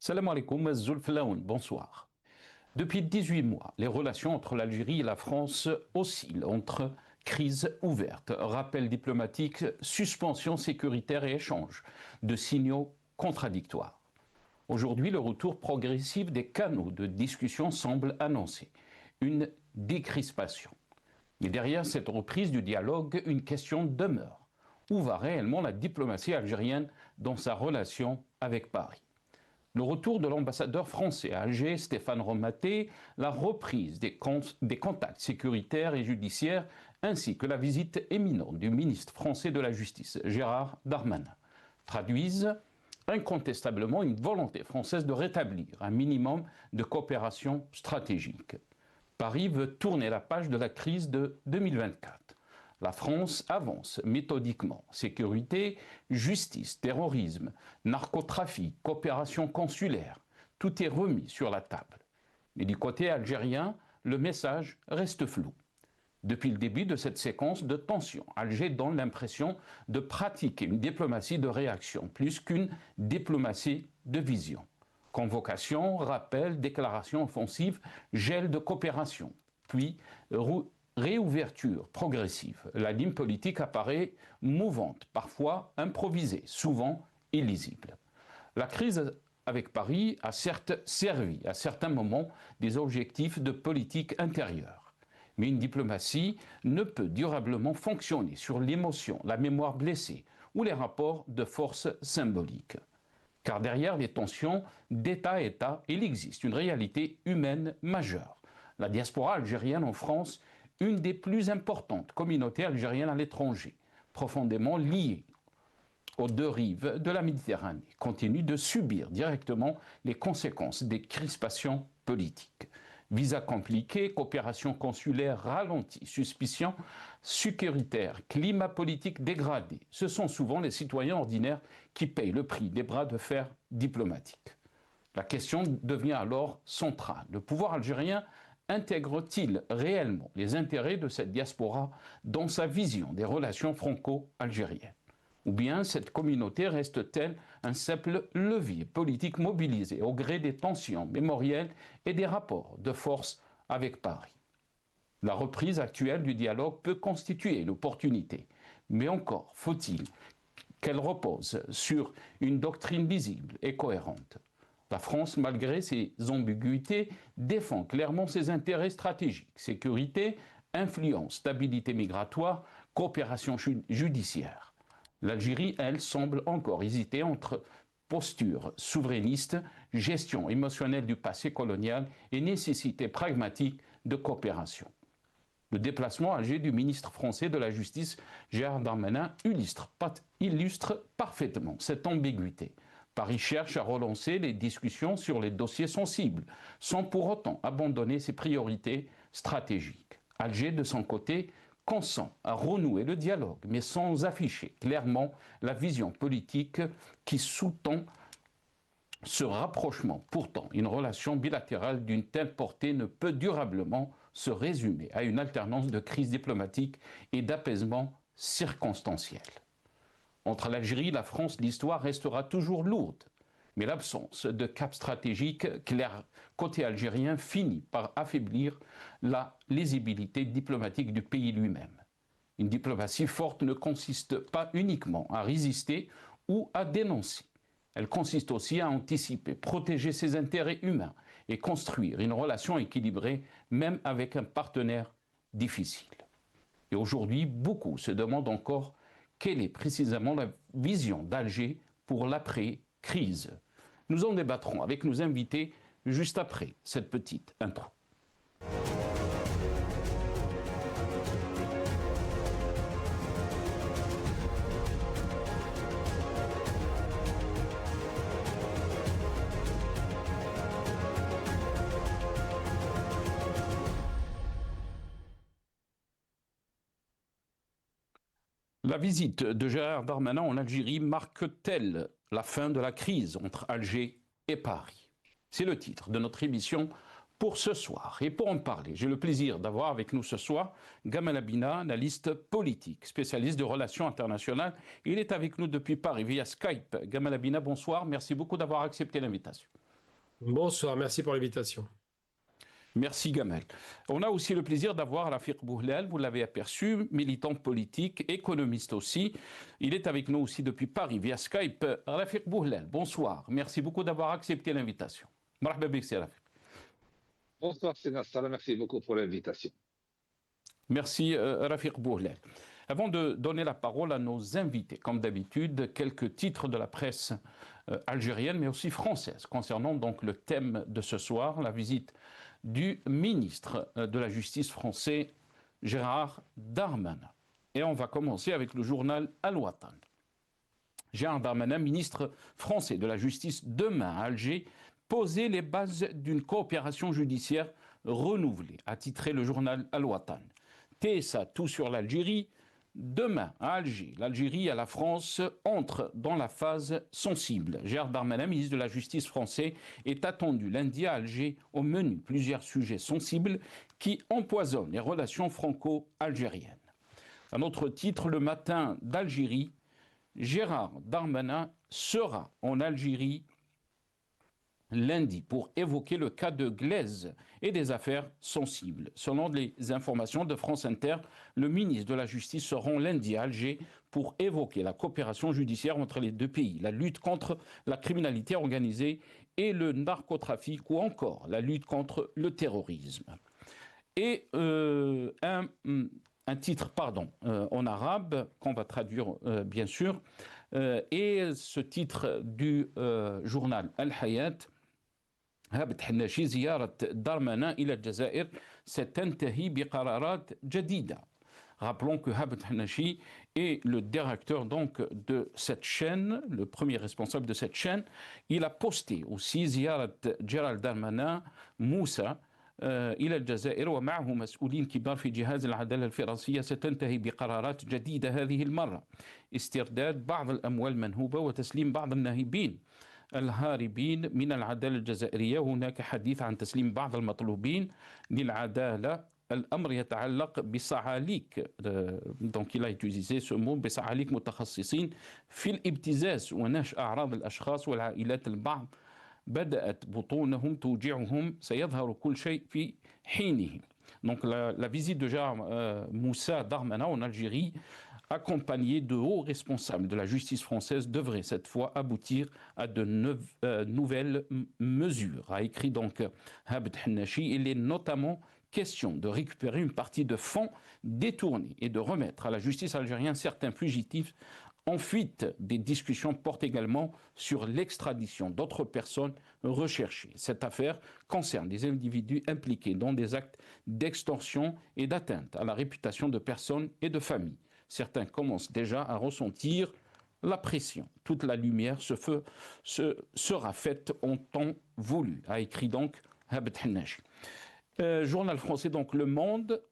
Salam alaikum, Zulflaoun, bonsoir. Depuis 18 mois, les relations entre l'Algérie et la France oscillent entre crise ouverte, rappel diplomatique, suspension sécuritaire et échange de signaux contradictoires. Aujourd'hui, le retour progressif des canaux de discussion semble annoncer une décrispation. Mais derrière cette reprise du dialogue, une question demeure. Où va réellement la diplomatie algérienne dans sa relation avec Paris? Le retour de l'ambassadeur français à Alger, Stéphane Romaté, la reprise des contacts sécuritaires et judiciaires, ainsi que la visite éminente du ministre français de la Justice, Gérard Darmanin, traduisent incontestablement une volonté française de rétablir un minimum de coopération stratégique. Paris veut tourner la page de la crise de 2024. La France avance méthodiquement. Sécurité, justice, terrorisme, narcotrafic, coopération consulaire, tout est remis sur la table. Mais du côté algérien, le message reste flou. Depuis le début de cette séquence de tension, Alger donne l'impression de pratiquer une diplomatie de réaction plus qu'une diplomatie de vision. Convocation, rappel, déclaration offensive, gel de coopération, puis réouverture progressive. La ligne politique apparaît mouvante, parfois improvisée, souvent illisible. La crise avec Paris a certes servi à certains moments des objectifs de politique intérieure. Mais une diplomatie ne peut durablement fonctionner sur l'émotion, la mémoire blessée ou les rapports de force symboliques. Car derrière les tensions d'État à État, il existe une réalité humaine majeure. La diaspora algérienne en France, une des plus importantes communautés algériennes à l'étranger, profondément liée aux deux rives de la Méditerranée, continue de subir directement les conséquences des crispations politiques. Visas compliqués, coopération consulaire ralentie, suspicion sécuritaire, climat politique dégradé. Ce sont souvent les citoyens ordinaires qui payent le prix des bras de fer diplomatiques. La question devient alors centrale. Le pouvoir algérien intègre-t-il réellement les intérêts de cette diaspora dans sa vision des relations franco-algériennes? Ou bien cette communauté reste-t-elle un simple levier politique mobilisé au gré des tensions mémorielles et des rapports de force avec Paris? La reprise actuelle du dialogue peut constituer l'opportunité, mais encore faut-il qu'elle repose sur une doctrine lisible et cohérente. La France, malgré ses ambiguïtés, défend clairement ses intérêts stratégiques, sécurité, influence, stabilité migratoire, coopération judiciaire. L'Algérie, elle, semble encore hésiter entre posture souverainiste, gestion émotionnelle du passé colonial et nécessité pragmatique de coopération. Le déplacement à Alger du ministre français de la Justice, Gérard Darmanin, illustre parfaitement cette ambiguïté. Paris cherche à relancer les discussions sur les dossiers sensibles, sans pour autant abandonner ses priorités stratégiques. Alger, de son côté, consent à renouer le dialogue, mais sans afficher clairement la vision politique qui sous-tend ce rapprochement. Pourtant, une relation bilatérale d'une telle portée ne peut durablement se résumer à une alternance de crises diplomatiques et d'apaisement circonstanciel. Entre l'Algérie et la France, l'histoire restera toujours lourde, mais l'absence de cap stratégique clair côté algérien finit par affaiblir la lisibilité diplomatique du pays lui-même. Une diplomatie forte ne consiste pas uniquement à résister ou à dénoncer. Elle consiste aussi à anticiper, protéger ses intérêts humains et construire une relation équilibrée, même avec un partenaire difficile. Et aujourd'hui, beaucoup se demandent encore quelle est précisément la vision d'Alger pour l'après-crise. Nous en débattrons avec nos invités juste après cette petite intro. La visite de Gérard Darmanin en Algérie marque-t-elle la fin de la crise entre Alger et Paris? C'est le titre de notre émission pour ce soir. Et pour en parler, j'ai le plaisir d'avoir avec nous ce soir Gamal Abina, analyste politique, spécialiste de relations internationales. Il est avec nous depuis Paris via Skype. Gamal Abina, bonsoir. Merci beaucoup d'avoir accepté l'invitation. Bonsoir, merci pour l'invitation. Merci Gamel. On a aussi le plaisir d'avoir Rafiq Bouhlel, vous l'avez aperçu, militant politique, économiste aussi. Il est avec nous aussi depuis Paris via Skype. Rafiq Bouhlel, bonsoir. Merci beaucoup d'avoir accepté l'invitation. Marhaba bik, c'est Rafiq. Bonsoir, Sénat Salah, merci beaucoup pour l'invitation. Merci Rafiq Bouhlel. Avant de donner la parole à nos invités, comme d'habitude, quelques titres de la presse algérienne, mais aussi française, concernant donc le thème de ce soir, la visite du ministre de la Justice français, Gérard Darmanin. Et on va commencer avec le journal Al-Watan. Gérard Darmanin, ministre français de la Justice, demain à Alger, poser les bases d'une coopération judiciaire renouvelée, a titré le journal Al-Watan. TSA, tout sur l'Algérie. Demain, à Alger, l'Algérie et la France entrent dans la phase sensible. Gérard Darmanin, ministre de la Justice français, est attendu lundi à Alger, au menu plusieurs sujets sensibles qui empoisonnent les relations franco-algériennes. Un autre titre, le matin d'Algérie, Gérard Darmanin sera en Algérie lundi pour évoquer le cas de Glaise et des affaires sensibles. Selon les informations de France Inter, le ministre de la Justice se rend lundi à Alger pour évoquer la coopération judiciaire entre les deux pays, la lutte contre la criminalité organisée et le narcotrafic ou encore la lutte contre le terrorisme. Et un titre, en arabe, qu'on va traduire bien sûr, et ce titre du journal Al-Hayat, هابت حناشي زيارة دارمانا إلى الجزائر ستنتهي بقرارات جديدة. Rappelons que Habet Hanashi est le directeur donc de cette chaîne, le premier responsable de cette chaîne. Il a posté aussi زيارة جيرالد دارمانا موسى إلى الجزائر ومعه مسؤولين كبار في جهاز العدالة الفرنسية ستنتهي بقرارات جديدة هذه المرة. استرداد بعض الأموال المنهوبة وتسليم بعض الناهبين الهاربين من العدالة الجزائرية. هناك حديث عن تسليم بعض المطلوبين للعدالة. الأمر يتعلق بصعاليك، donc il a utilisé ce mot بصعاليك متخصصين في الابتزاز ونشر أعراض الأشخاص والعائلات البعض بدأت بطونهم توجعهم سيظهر كل شيء في حينه. Donc la visite de Gérard Moussa Darmanin en Algérie, accompagné de hauts responsables de la justice française, devrait cette fois aboutir à de nouvelles mesures, a écrit donc Habet Hanashi. Il est notamment question de récupérer une partie de fonds détournés et de remettre à la justice algérienne certains fugitifs en fuite. Des discussions portent également sur l'extradition d'autres personnes recherchées. Cette affaire concerne des individus impliqués dans des actes d'extorsion et d'atteinte à la réputation de personnes et de familles. Certains commencent déjà à ressentir la pression. Toute la lumière sera faite en temps voulu, a écrit donc Habet Hanashi. Journal français, donc Le Monde,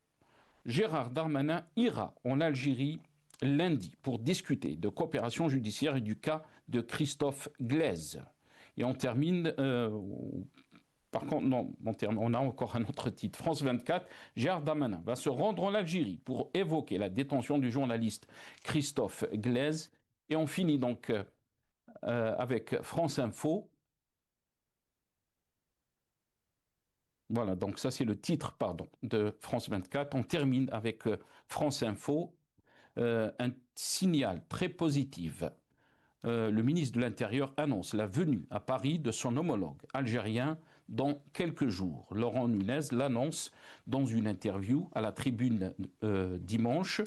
Gérard Darmanin ira en Algérie lundi pour discuter de coopération judiciaire et du cas de Christophe Glaise. Et on termine... Par contre, non, on a encore un autre titre. France 24, Gérard Darmanin va se rendre en Algérie pour évoquer la détention du journaliste Christophe Glaise. Et on finit donc avec France Info. Voilà, donc ça c'est le titre, de France 24. On termine avec France Info. Un signal très positif. Le ministre de l'Intérieur annonce la venue à Paris de son homologue algérien dans quelques jours. Laurent Nunez l'annonce dans une interview à la Tribune dimanche.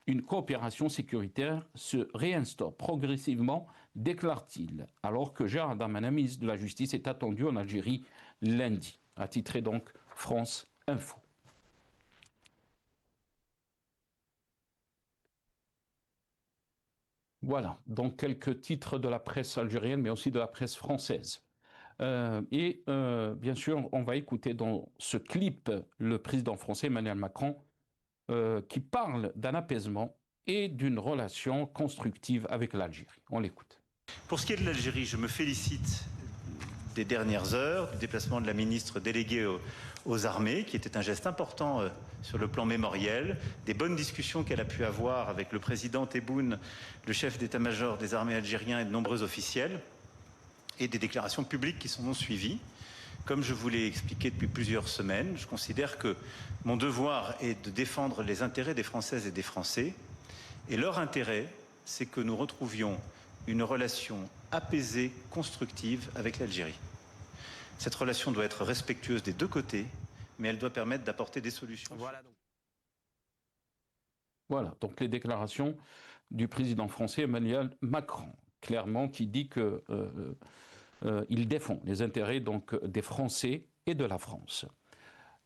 Une coopération sécuritaire se réinstaure progressivement, déclare-t-il, alors que Gérard Darmanin, ministre de la Justice, est attendu en Algérie lundi, a titré donc France Info. Voilà, donc quelques titres de la presse algérienne, mais aussi de la presse française. Bien sûr, on va écouter dans ce clip le président français Emmanuel Macron qui parle d'un apaisement et d'une relation constructive avec l'Algérie. On l'écoute. Pour ce qui est de l'Algérie, je me félicite des dernières heures, du déplacement de la ministre déléguée aux armées, qui était un geste important sur le plan mémoriel, des bonnes discussions qu'elle a pu avoir avec le président Tebboune, le chef d'état-major des armées algériens et de nombreux officiels, et des déclarations publiques qui s'en ont suivi. Comme je vous l'ai expliqué depuis plusieurs semaines, je considère que mon devoir est de défendre les intérêts des Françaises et des Français. Et leur intérêt, c'est que nous retrouvions une relation apaisée, constructive avec l'Algérie. Cette relation doit être respectueuse des deux côtés, mais elle doit permettre d'apporter des solutions. Voilà, donc les déclarations du président français Emmanuel Macron, clairement, qui dit que il défend les intérêts donc des Français et de la France.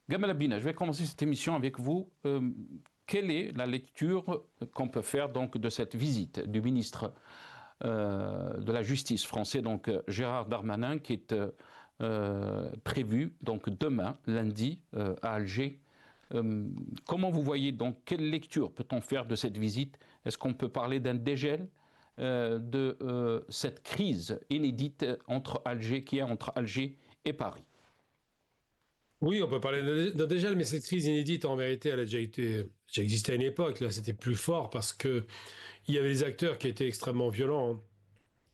Gamal Abina, je vais commencer cette émission avec vous. Quelle est la lecture qu'on peut faire donc de cette visite du ministre de la Justice français, donc Gérard Darmanin, qui est prévue donc demain, lundi, à Alger. Comment vous voyez donc, quelle lecture peut-on faire de cette visite? Est-ce qu'on peut parler d'un dégel de cette crise inédite entre Alger, qui est entre Alger et Paris? Oui, on peut parler d'un dégel, mais cette crise inédite, en vérité, elle a déjà existé à une époque. Là, c'était plus fort parce que il y avait des acteurs qui étaient extrêmement violents, hein.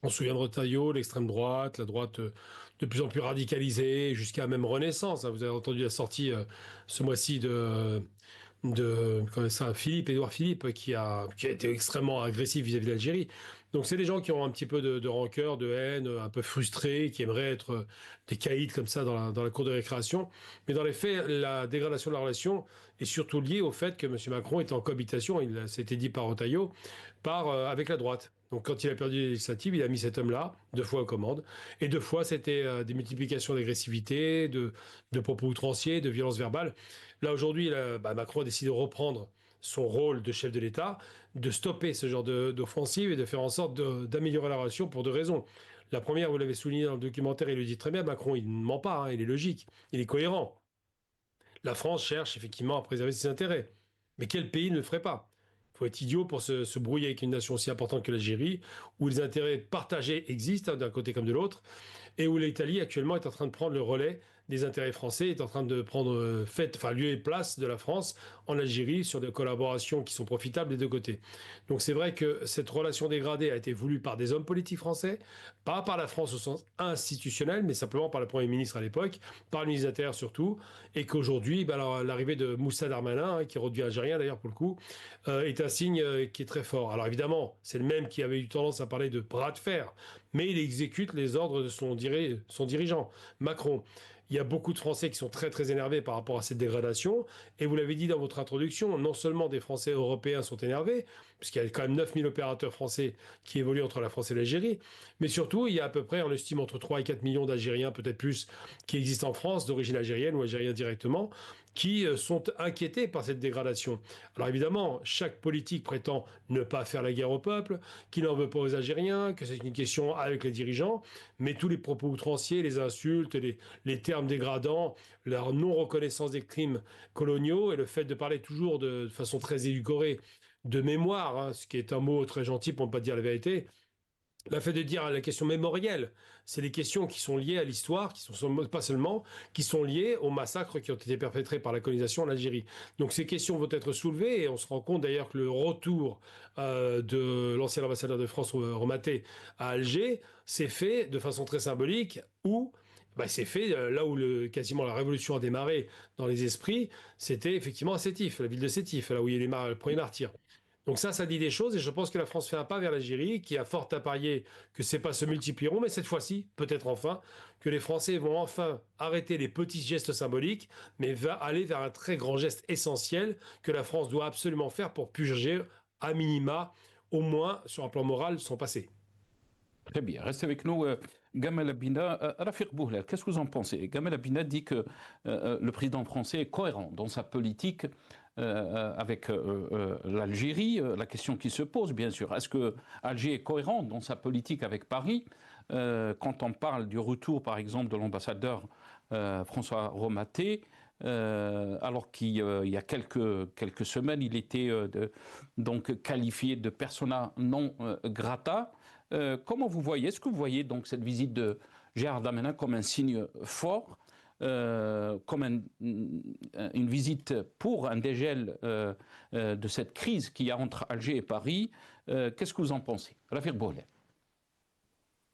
On se souvient de Retailleau, l'extrême droite, la droite de plus en plus radicalisée, jusqu'à même Renaissance, hein. Vous avez entendu la sortie ce mois-ci comment ça, Édouard Philippe, qui a été extrêmement agressif vis-à-vis de l'Algérie. Donc c'est des gens qui ont un petit peu de rancœur, de haine, un peu frustrés, qui aimeraient être des caïds comme ça dans la cour de récréation. Mais dans les faits, la dégradation de la relation est surtout liée au fait que M. Macron est en cohabitation, c'était dit par Retailleau, avec la droite. Donc quand il a perdu les législatives, il a mis cet homme-là 2 fois aux commandes. Et 2 fois, c'était des multiplications d'agressivité, de propos outranciers, de violences verbales. Là, aujourd'hui, Macron a décidé de reprendre son rôle de chef de l'État, de stopper ce genre d'offensive et de faire en sorte d'améliorer la relation pour 2 raisons. La première, vous l'avez souligné dans le documentaire, il le dit très bien, Macron, il ne ment pas, hein, il est logique, il est cohérent. La France cherche effectivement à préserver ses intérêts. Mais quel pays ne le ferait pas? Il faut être idiot pour se brouiller avec une nation aussi importante que l'Algérie, où les intérêts partagés existent, hein, d'un côté comme de l'autre, et où l'Italie actuellement est en train de prendre le relais des intérêts français, est en train de prendre lieu et place de la France en Algérie sur des collaborations qui sont profitables des deux côtés. Donc c'est vrai que cette relation dégradée a été voulue par des hommes politiques français, pas par la France au sens institutionnel, mais simplement par le Premier ministre à l'époque, par le ministre de l'Intérieur surtout, et qu'aujourd'hui, l'arrivée de Moussa Darmanin, hein, qui redevient algérien d'ailleurs pour le coup, est un signe qui est très fort. Alors évidemment, c'est le même qui avait eu tendance à parler de bras de fer, mais il exécute les ordres de son dirigeant, Macron. Il y a beaucoup de Français qui sont très très énervés par rapport à cette dégradation. Et vous l'avez dit dans votre introduction, non seulement des Français européens sont énervés, puisqu'il y a quand même 9000 opérateurs français qui évoluent entre la France et l'Algérie, mais surtout, il y a à peu près, on estime, entre 3 et 4 millions d'Algériens, peut-être plus, qui existent en France, d'origine algérienne ou algérien directement, qui sont inquiétés par cette dégradation. Alors évidemment, chaque politique prétend ne pas faire la guerre au peuple, qu'il n'en veut pas aux Algériens, que c'est une question avec les dirigeants, mais tous les propos outranciers, les insultes, les termes dégradants, leur non-reconnaissance des crimes coloniaux et le fait de parler toujours de façon très édulcorée de mémoire, hein, ce qui est un mot très gentil pour ne pas dire la vérité. Le fait de dire la question mémorielle, c'est les questions qui sont liées à l'histoire, qui sont pas seulement, qui sont liées aux massacres qui ont été perpétrés par la colonisation en Algérie. Donc ces questions vont être soulevées et on se rend compte d'ailleurs que le retour de l'ancien ambassadeur de France, Romaté, à Alger, s'est fait de façon très symbolique où c'est fait là où quasiment la révolution a démarré dans les esprits, c'était effectivement à Sétif, la ville de Sétif, là où il y a le premier martyr. Donc ça dit des choses et je pense que la France fait un pas vers l'Algérie qui a fort à parier que ces pas se multiplieront, mais cette fois-ci, peut-être enfin, que les Français vont enfin arrêter les petits gestes symboliques, mais va aller vers un très grand geste essentiel que la France doit absolument faire pour purger, à minima, au moins sur un plan moral, son passé. Très bien, restez avec nous. Gamal Abina, Rafiq Bouhlel, qu'est-ce que vous en pensez? Gamal Abina dit que le président français est cohérent dans sa politique avec l'Algérie. La question qui se pose, bien sûr, est-ce que Alger est cohérent dans sa politique avec Paris? Quand on parle du retour, par exemple, de l'ambassadeur François Romaté, alors qu'il y a quelques semaines, il était donc qualifié de persona non grata. Comment vous voyez, est-ce que vous voyez donc cette visite de Gérard Darmanin comme un signe fort, comme une visite pour un dégel de cette crise qu'il y a entre Alger et Paris? Qu'est-ce que vous en pensez? Rafiq Bouhlel.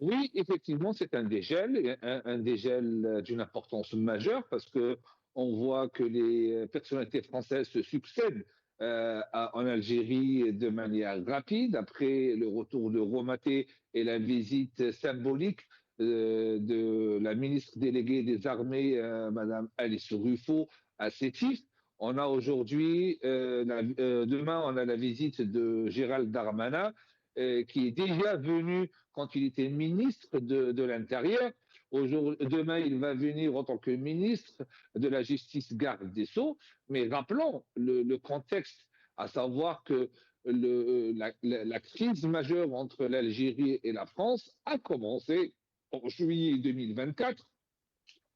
Oui, effectivement, c'est un dégel, et un dégel d'une importance majeure parce que on voit que les personnalités françaises se succèdent en Algérie de manière rapide après le retour de Romaté et la visite symbolique de la ministre déléguée des Armées, Madame Alice Ruffo, à Sétif. On a aujourd'hui, demain, on a la visite de Gérald Darmanin, qui est déjà venu quand il était ministre de l'Intérieur. Demain, il va venir en tant que ministre de la Justice, garde des Sceaux. Mais rappelons le contexte, à savoir que la crise majeure entre l'Algérie et la France a commencé en juillet 2024,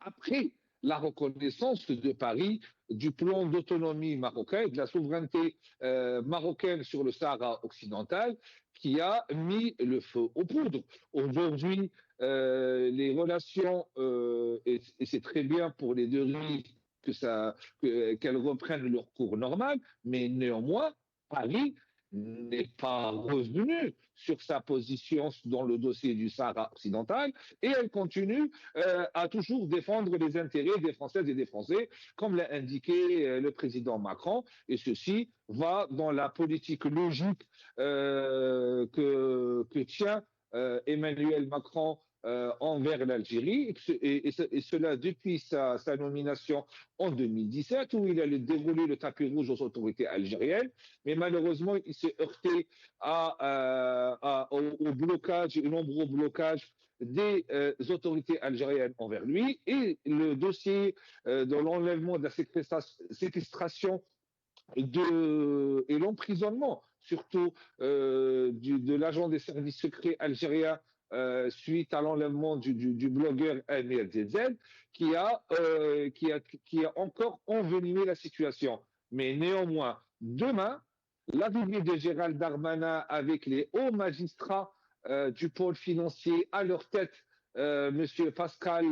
après la reconnaissance de Paris du plan d'autonomie marocain et de la souveraineté marocaine sur le Sahara occidental, qui a mis le feu aux poudres. Aujourd'hui, les relations, et c'est très bien pour les deux rives qu'elles reprennent leur cours normal, mais néanmoins, Paris n'est pas revenu sur sa position dans le dossier du Sahara occidental et elle continue à toujours défendre les intérêts des Françaises et des Français, comme l'a indiqué le président Macron, et ceci va dans la politique logique que tient Emmanuel Macron envers l'Algérie, et cela depuis sa nomination en 2017, où il a déroulé le tapis rouge aux autorités algériennes, mais malheureusement, il s'est heurté au blocage, au nombreux blocages des autorités algériennes envers lui, et le dossier de l'enlèvement, de la séquestration et l'emprisonnement, surtout de l'agent des services secrets algériens suite à l'enlèvement du blogueur Amir Zedzel, qui a encore envenimé la situation. Mais néanmoins, demain, l'arrivée de Gérald Darmanin avec les hauts magistrats du pôle financier à leur tête, Monsieur Pascal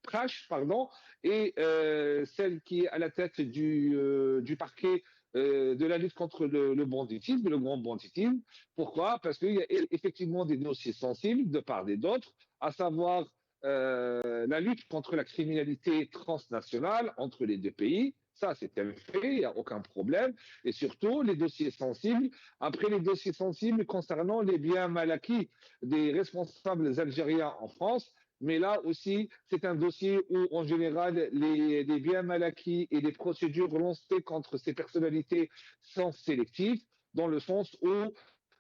Prache, pardon, et celle qui est à la tête du parquet de la lutte contre le banditisme, le grand banditisme. Pourquoi? Parce qu'il y a effectivement des dossiers sensibles de part et d'autre, à savoir la lutte contre la criminalité transnationale entre les deux pays. Ça, c'est un fait, il n'y a aucun problème. Et surtout, les dossiers sensibles, après les dossiers sensibles concernant les biens mal acquis des responsables algériens en France. Mais là aussi, c'est un dossier où, en général, les biens mal acquis et les procédures lancées contre ces personnalités sont sélectives, dans le sens où,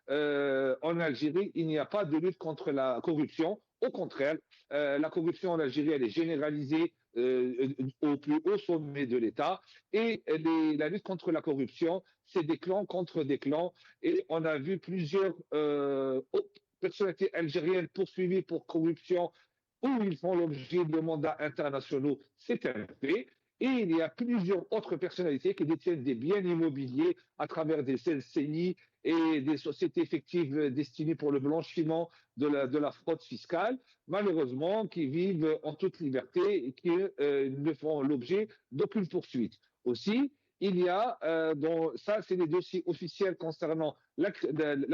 en Algérie, il n'y a pas de lutte contre la corruption. Au contraire, la corruption en Algérie, elle est généralisée au plus haut sommet de l'État. Et la lutte contre la corruption, c'est des clans contre des clans. Et on a vu plusieurs personnalités algériennes poursuivies pour corruption où ils font l'objet de mandats internationaux, c'est un fait. Et il y a plusieurs autres personnalités qui détiennent des biens immobiliers à travers des CNI et des sociétés effectives destinées pour le blanchiment de la fraude fiscale, malheureusement, qui vivent en toute liberté et qui ne font l'objet d'aucune poursuite. Aussi, il y a, ça c'est les dossiers officiels concernant la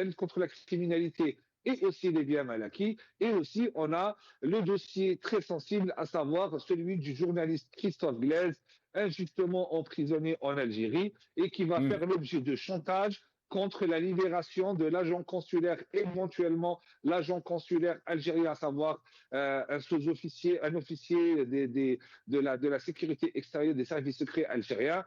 lutte contre la criminalité et aussi les biens mal acquis. Et aussi, on a le dossier très sensible, à savoir celui du journaliste Christophe Glaise, injustement emprisonné en Algérie et qui va faire l'objet de chantage contre la libération de l'agent consulaire, éventuellement l'agent consulaire algérien, à savoir un sous-officier, un officier de la sécurité extérieure des services secrets algériens,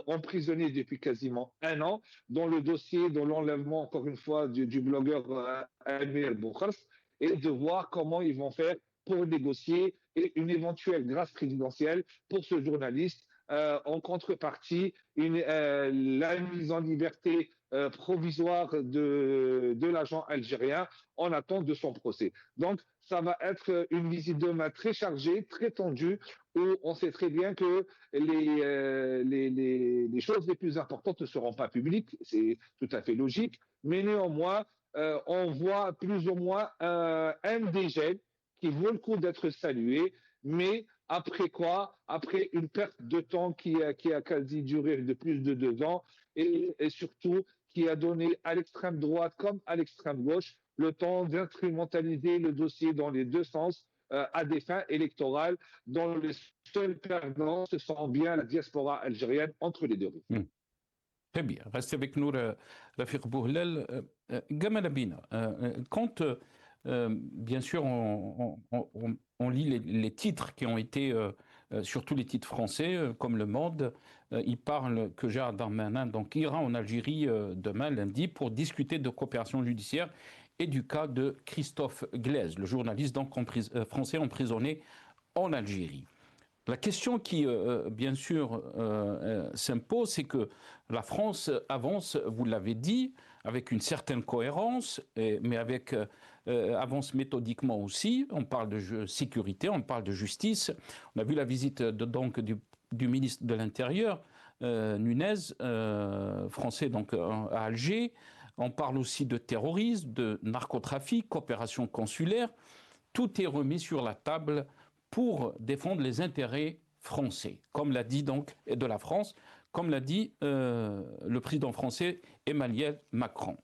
emprisonné depuis quasiment un an, dans le dossier de l'enlèvement, encore une fois, du blogueur Amir Boukhars, et de voir comment ils vont faire pour négocier une éventuelle grâce présidentielle pour ce journaliste. En contrepartie, la mise en liberté provisoire de l'agent algérien en attente de son procès. Donc, ça va être une visite demain très chargée, très tendue, où on sait très bien que les choses les plus importantes ne seront pas publiques, c'est tout à fait logique, mais néanmoins, on voit plus ou moins un dégel qui vaut le coup d'être salué, mais après quoi? Après une perte de temps qui a quasi duré de plus de 2 ans et surtout qui a donné à l'extrême droite comme à l'extrême gauche le temps d'instrumentaliser le dossier dans les deux sens à des fins électorales, dont les seuls perdants, ce sont bien la diaspora algérienne entre les deux rives. Très bien. Restez avec nous, Rafiq Bouhlel. Gamal Abina, quand, bien sûr, on lit les titres qui ont été, surtout les titres français, comme Le Monde, il parle que Gérald Darmanin donc, ira en Algérie demain, lundi, pour discuter de coopération judiciaire et du cas de Christophe Glaise, le journaliste donc, français emprisonné en Algérie. La question qui, bien sûr, s'impose, c'est que la France avance, vous l'avez dit, avec une certaine cohérence, mais avance méthodiquement aussi. On parle de sécurité, on parle de justice. On a vu la visite donc, du ministre de l'Intérieur, Nunez, français donc, à Alger. On parle aussi de terrorisme, de narcotrafic, coopération consulaire. Tout est remis sur la table pour défendre les intérêts français, comme l'a dit donc, et de la France, comme l'a dit le président français Emmanuel Macron.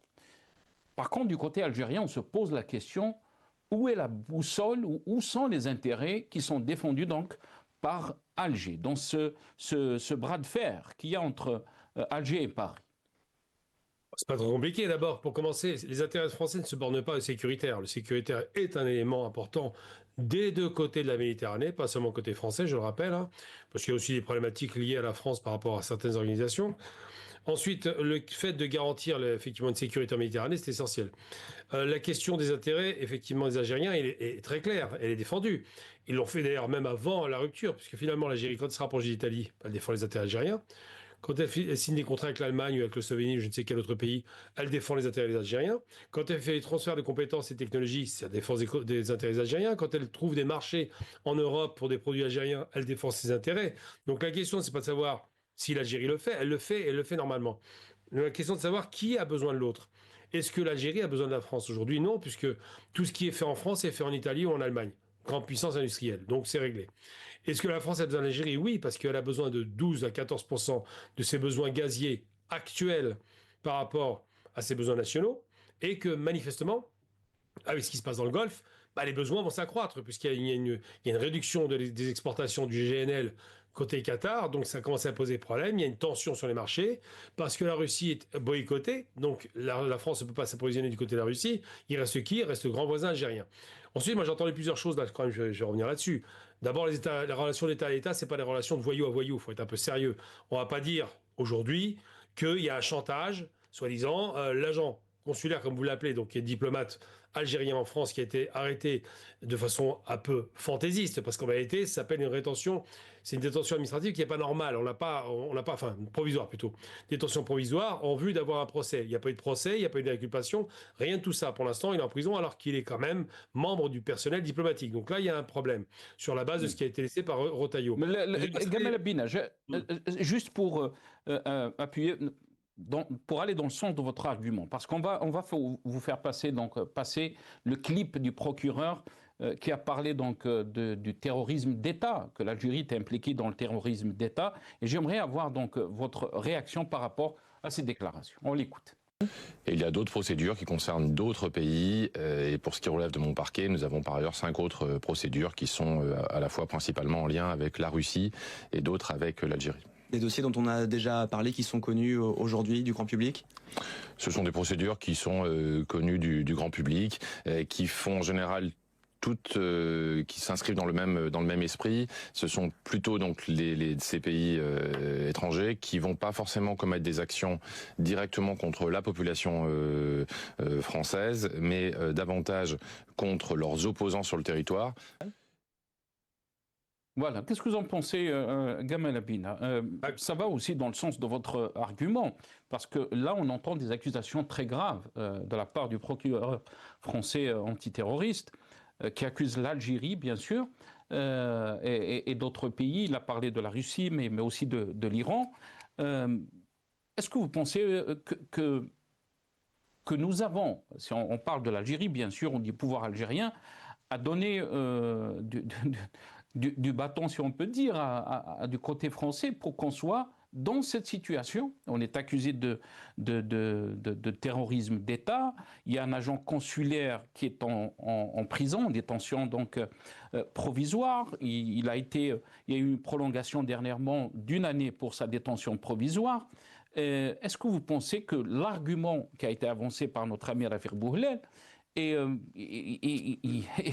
Par contre, du côté algérien, on se pose la question, où est la boussole, où sont les intérêts qui sont défendus donc par Alger, dans ce bras de fer qu'il y a entre Alger et Paris? C'est pas trop compliqué. D'abord, pour commencer, les intérêts français ne se bornent pas au sécuritaire. Le sécuritaire est un élément important des deux côtés de la Méditerranée, pas seulement côté français, je le rappelle, hein, parce qu'il y a aussi des problématiques liées à la France par rapport à certaines organisations. Ensuite, le fait de garantir effectivement une sécurité en Méditerranée, c'est essentiel. La question des intérêts, effectivement, des Algériens, elle est très claire, elle est défendue. Ils l'ont fait d'ailleurs même avant la rupture, puisque finalement l'Algérie, quand elle se rapproche d'Italie, elle défend les intérêts algériens. Quand elle signe des contrats avec l'Allemagne ou avec le Slovénie ou je ne sais quel autre pays, elle défend les intérêts des Algériens. Quand elle fait les transferts de compétences et de technologies, ça défend des intérêts algériens. Quand elle trouve des marchés en Europe pour des produits algériens, elle défend ses intérêts. Donc la question, c'est pas de savoir si l'Algérie le fait, elle le fait normalement. La question de savoir qui a besoin de l'autre. Est-ce que l'Algérie a besoin de la France aujourd'hui? Non, puisque tout ce qui est fait en France est fait en Italie ou en Allemagne. Grande puissance industrielle. Donc c'est réglé. Est-ce que la France a besoin de l'Algérie? Oui, parce qu'elle a besoin de 12 à 14% de ses besoins gaziers actuels par rapport à ses besoins nationaux, et que manifestement, avec ce qui se passe dans le Golfe, les besoins vont s'accroître, puisqu'il y a une réduction des exportations du GNL côté Qatar, donc ça commence à poser problème, il y a une tension sur les marchés, parce que la Russie est boycottée, donc la France ne peut pas s'approvisionner du côté de la Russie, il reste qui? Il reste le grand voisin algérien. Ensuite, moi j'entendais plusieurs choses, là, quand même, je vais revenir là-dessus. D'abord, les relations d'État à l'État, c'est pas des relations de voyou à voyou, il faut être un peu sérieux. On va pas dire aujourd'hui qu'il y a un chantage, soi-disant, l'agent consulaire, comme vous l'appelez, donc qui est diplomate algérien en France, qui a été arrêté de façon un peu fantaisiste, parce qu'en réalité, ça s'appelle une rétention, c'est une détention administrative qui n'est pas normale, enfin, provisoire plutôt. Détention provisoire en vue d'avoir un procès. Il n'y a pas eu de procès, il n'y a pas eu d'inculpation, rien de tout ça. Pour l'instant, il est en prison alors qu'il est quand même membre du personnel diplomatique. Donc là, il y a un problème sur la base de ce qui a été laissé par Rotaillot. Gamal Abina, juste pour appuyer... pour aller dans le sens de votre argument, parce qu'on va vous faire passer le clip du procureur qui a parlé donc du terrorisme d'État, que l'Algérie est impliquée dans le terrorisme d'État, et j'aimerais avoir donc votre réaction par rapport à ces déclarations. On l'écoute. Et il y a d'autres procédures qui concernent d'autres pays, et pour ce qui relève de mon parquet, nous avons par ailleurs 5 autres procédures qui sont à la fois principalement en lien avec la Russie et d'autres avec l'Algérie. Des dossiers dont on a déjà parlé, qui sont connus aujourd'hui du grand public? Ce sont des procédures qui sont connues du grand public, qui font en général toutes qui s'inscrivent dans le même esprit. Ce sont plutôt donc ces pays étrangers qui vont pas forcément commettre des actions directement contre la population française, mais davantage contre leurs opposants sur le territoire. Voilà, qu'est-ce que vous en pensez, Gamal Abina? Ça va aussi dans le sens de votre argument, parce que là, on entend des accusations très graves de la part du procureur français antiterroriste, qui accuse l'Algérie, bien sûr, et d'autres pays. Il a parlé de la Russie, mais aussi de l'Iran. Est-ce que vous pensez que nous avons, si on parle de l'Algérie, bien sûr, on dit pouvoir algérien, à donner du bâton, si on peut dire, du côté français pour qu'on soit dans cette situation, on est accusé de terrorisme d'État. Il y a un agent consulaire qui est en prison, en détention donc provisoire. Il y a eu une prolongation dernièrement d'1 année pour sa détention provisoire. Est-ce que vous pensez que l'argument qui a été avancé par notre ami Rafik Bouhlel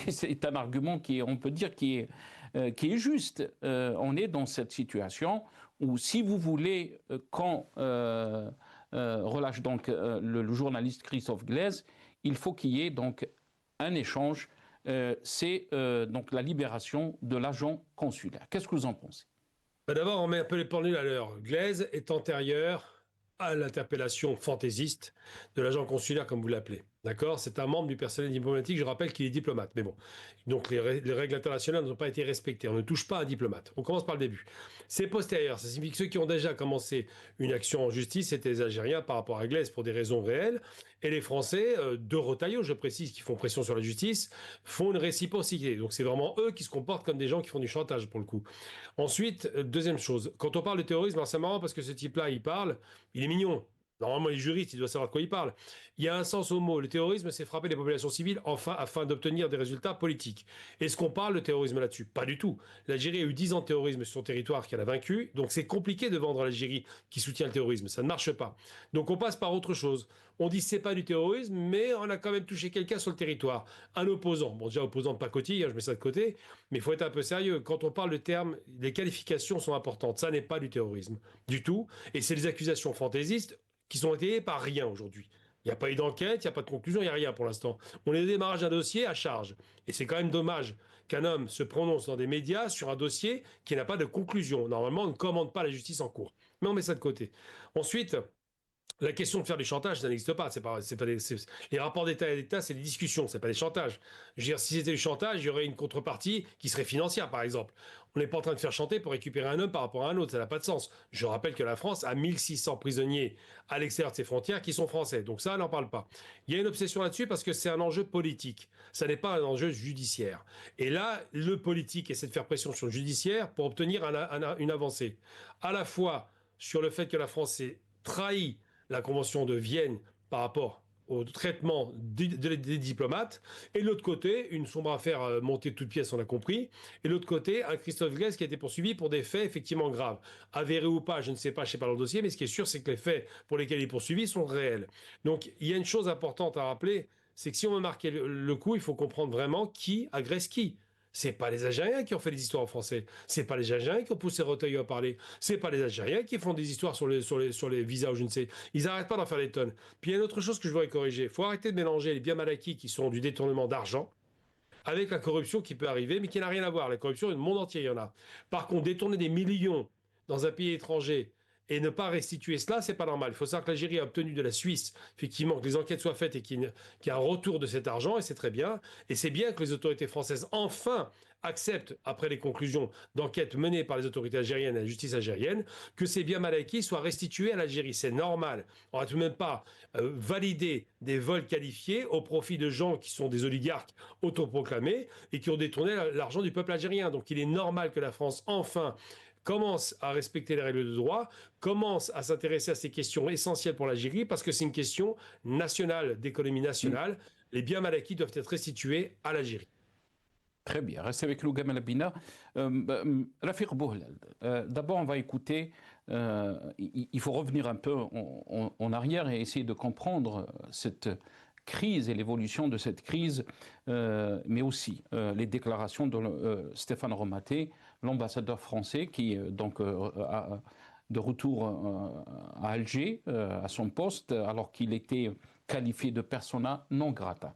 c'est un argument qui, on peut dire, qui est juste. On est dans cette situation où, si vous voulez, quand relâche donc le journaliste Christophe Glaise, il faut qu'il y ait donc un échange. C'est donc la libération de l'agent consulaire. Qu'est-ce que vous en pensez? D'abord, on met un peu les pendules à l'heure. Glaise est antérieur à l'interpellation fantaisiste de l'agent consulaire, comme vous l'appelez. D'accord? C'est un membre du personnel diplomatique. Je rappelle qu'il est diplomate. Mais bon, donc les règles internationales n'ont pas été respectées. On ne touche pas un diplomate. On commence par le début. C'est postérieur. Ça signifie que ceux qui ont déjà commencé une action en justice, c'était les Algériens par rapport à Glaise pour des raisons réelles. Et les Français, de Rotaillot, je précise, qui font pression sur la justice, font une réciprocité. Donc c'est vraiment eux qui se comportent comme des gens qui font du chantage, pour le coup. Ensuite, deuxième chose, quand on parle de terrorisme, alors c'est marrant parce que ce type-là, il est mignon. Normalement, il est juriste, il doit savoir de quoi il parle. Il y a un sens au mot. Le terrorisme, c'est frapper les populations civiles afin d'obtenir des résultats politiques. Est-ce qu'on parle de terrorisme là-dessus? Pas du tout. L'Algérie a eu 10 ans de terrorisme sur son territoire qu'elle a vaincu. Donc c'est compliqué de vendre à l'Algérie qui soutient le terrorisme. Ça ne marche pas. Donc on passe par autre chose. On dit que c'est pas du terrorisme, mais on a quand même touché quelqu'un sur le territoire. Un opposant. Bon, déjà, opposant de pacotille, je mets ça de côté. Mais il faut être un peu sérieux. Quand on parle de termes, les qualifications sont importantes. Ça n'est pas du terrorisme. Du tout. Et c'est des accusations fantaisistes qui sont étayées par rien aujourd'hui. Il n'y a pas eu d'enquête, il n'y a pas de conclusion, il n'y a rien pour l'instant. On est au démarrage d'un dossier à charge. Et c'est quand même dommage qu'un homme se prononce dans des médias sur un dossier qui n'a pas de conclusion. Normalement, on ne commande pas la justice en cours. Mais on met ça de côté. Ensuite, la question de faire du chantage, ça n'existe pas. Les rapports d'État et d'État, c'est des discussions, c'est pas des chantages. Je veux dire, si c'était du chantage, il y aurait une contrepartie qui serait financière, par exemple. On n'est pas en train de faire chanter pour récupérer un homme par rapport à un autre, ça n'a pas de sens. Je rappelle que la France a 1600 prisonniers à l'extérieur de ses frontières qui sont français. Donc ça, on n'en parle pas. Il y a une obsession là-dessus parce que c'est un enjeu politique. Ça n'est pas un enjeu judiciaire. Et là, le politique essaie de faire pression sur le judiciaire pour obtenir une avancée. À la fois sur le fait que la France ait trahi la Convention de Vienne par rapport au traitement des diplomates, et de l'autre côté, une sombre affaire montée de toutes pièces, on a compris, et de l'autre côté, un Christophe Glaise qui a été poursuivi pour des faits effectivement graves. Avérés ou pas, je ne sais pas, je ne sais pas dans le dossier, mais ce qui est sûr, c'est que les faits pour lesquels il est poursuivi sont réels. Donc, il y a une chose importante à rappeler, c'est que si on veut marquer le coup, il faut comprendre vraiment qui agresse qui. C'est pas les Algériens qui ont fait des histoires en français. C'est pas les Algériens qui ont poussé Rotaillot à parler. C'est pas les Algériens qui font des histoires sur les visas ou je ne sais. Ils n'arrêtent pas d'en faire des tonnes. Puis il y a une autre chose que je voudrais corriger. Il faut arrêter de mélanger les biens mal acquis qui sont du détournement d'argent avec la corruption qui peut arriver, mais qui n'a rien à voir. La corruption, dans le monde entier, il y en a. Par contre, détourner des millions dans un pays étranger et ne pas restituer cela, c'est pas normal. Il faut savoir que l'Algérie a obtenu de la Suisse, effectivement, que les enquêtes soient faites et qu'il y ait un retour de cet argent, et c'est très bien. Et c'est bien que les autorités françaises, enfin, acceptent, après les conclusions d'enquête menées par les autorités algériennes et la justice algérienne, que ces biens mal acquis soient restitués à l'Algérie. C'est normal. On va tout de même pas valider des vols qualifiés au profit de gens qui sont des oligarques autoproclamés et qui ont détourné l'argent du peuple algérien. Donc il est normal que la France, enfin, commence à respecter les règles de droit, commence à s'intéresser à ces questions essentielles pour l'Algérie, parce que c'est une question nationale, d'économie nationale. Les biens mal acquis doivent être restitués à l'Algérie. Très bien, restez avec nous, Gamal Abina. Rafik Bouhlel, d'abord on va écouter, il faut revenir un peu en arrière et essayer de comprendre cette crise et l'évolution de cette crise, mais aussi les déclarations de Stéphane Romaté, l'ambassadeur français qui est donc de retour à Alger, à son poste, alors qu'il était qualifié de persona non grata.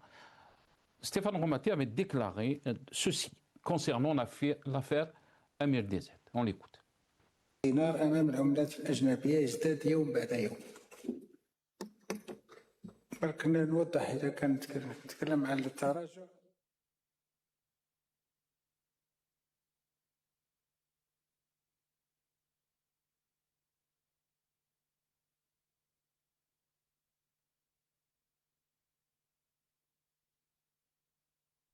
Stéphane Romaté avait déclaré ceci concernant l'affaire Amir DZ. On l'écoute. كنا نوضح إذا كان نتكلم عن التراجع.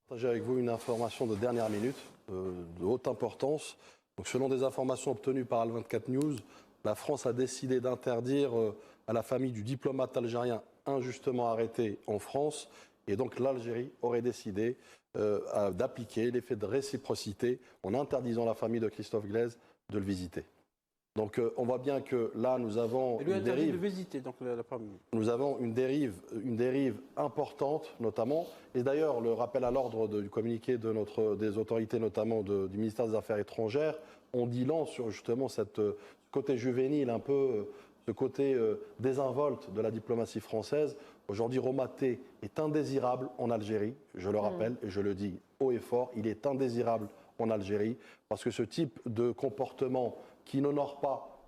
Partager avec vous une information de dernière minute, de haute importance. Donc, selon des informations obtenues par Al24 News, la France a décidé d'interdire à la famille du diplomate algérien injustement arrêté en France. Et donc l'Algérie aurait décidé d'appliquer l'effet de réciprocité en interdisant à la famille de Christophe Glaise de le visiter. Donc on voit bien que là nous avons une dérive. de visiter, donc la famille. Nous avons une dérive importante, notamment. Et d'ailleurs, le rappel à l'ordre du communiqué des autorités, notamment du ministère des Affaires étrangères, on dit là sur justement ce côté juvénile, un peu ce côté désinvolte de la diplomatie française. Aujourd'hui, Romaté est indésirable en Algérie, je le rappelle, et je le dis haut et fort, il est indésirable en Algérie, parce que ce type de comportement qui n'honore pas